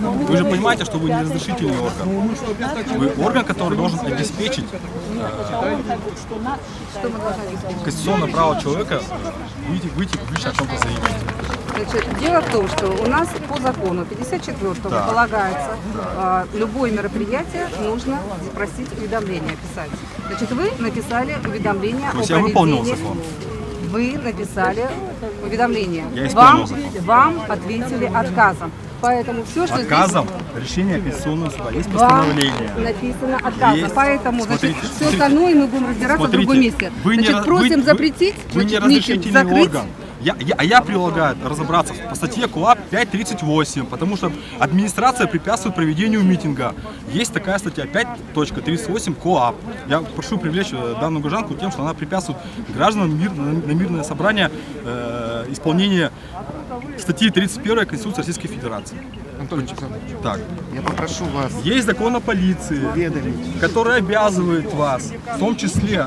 Вы же понимаете, что вы не разрешительный орган. Вы орган, который должен обеспечить конституционное право человека выйти публично о чем-то заявить. Значит, дело в том, что у нас по закону 54-му полагается, любое мероприятие нужно запросить уведомление, писать. Значит, вы написали уведомление о я выполнил проведении. закон. Вы написали уведомление. Я исполнил закон. Вам ответили отказом. Поэтому все, что Отказом здесь решение Конституционного суда есть вам постановление. написано отказом. Есть. Поэтому Смотрите, значит, все смотрите. остальное мы будем разбираться в другом месте. Значит, просим запретить, Вы не значит, митинг разрешительный закрыть. орган. Я предлагаю разобраться по статье КоАП 5.38, потому что администрация препятствует проведению митинга. Есть такая статья 5.38 КоАП. Я прошу привлечь данную гражданку тем, что она препятствует гражданам на мирное собрание исполнения статьи 31 Конституции Российской Федерации. Анатолий Александрович, Так. я попрошу вас Есть закон о полиции, который обязывает вас, в том числе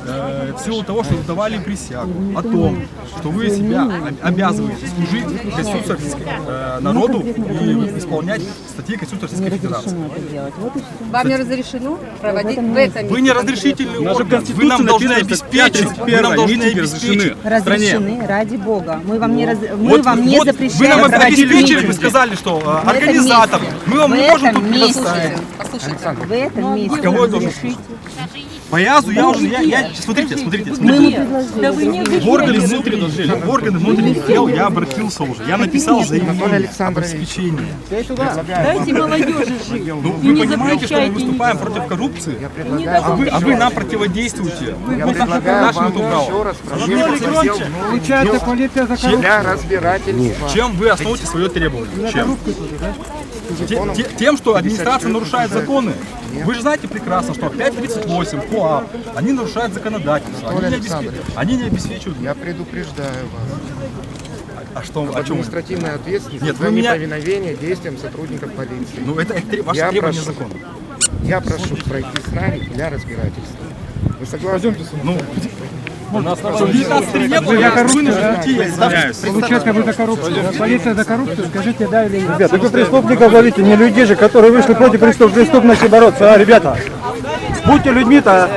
в силу того, что вы давали присягу, о том, что вы себя обязываете служить Конституции народу и исполнять статьи Конституции Российской Федерации. Вам не разрешено проводить в этом Вы не разрешительный орган, вы нам должны обеспечить, Разрешены, ради Бога. Мы вам не, Вы запрещаем нам проводить обеспечили, митинги. вы сказали, что организатор, мы вам не можем тут предоставить. Послушайте. В этом месте Кого я должен? разрешите. По ЯЗу я уже, смотрите. В органы внутренних дел я обратился уже, я написал заявление об обеспечении. Дайте молодежи жить. Ну, вы понимаете, что мы выступаем против коррупции, а вы нам противодействуете. Я Вот предлагаю нашему вам праву. еще раз проверить отдел для разбирательства. Чем вы основываете свое требование? Чем? Тем, что администрация нарушает законы. Вы же знаете прекрасно, что 5.38 КоАП, они нарушают законодательство, они не обеспечивают. Я предупреждаю вас. А что? О чем? Административная ответственность Нет, за вы меня- неповиновение действиям сотрудников полиции. Ну это ваше Я требование прошу. закона. Я прошу пройти с нами для разбирательства. Вы согласны? Ну, что 19 не было, я вынужден идти, я извиняюсь. Получается какую-то коррупцию. Полиция за коррупцию, скажите да или нет. Ребята, так вы преступников говорите, не людей же, которые вышли против преступности бороться, а, ребята? Будьте людьми-то.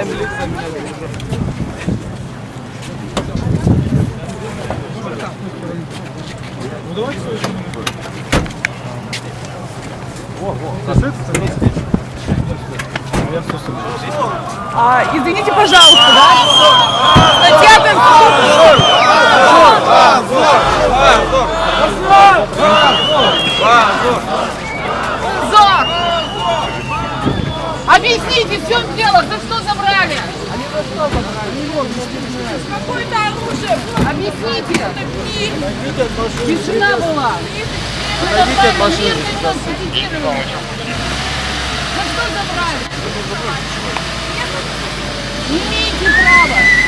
Извините, пожалуйста, да? Статья Конституции. Зор! Объясните, в чем дело? За что забрали? Какое-то оружие. Объясните. Тишина была. Отойдите от машины. За что забрали? Не имеете права.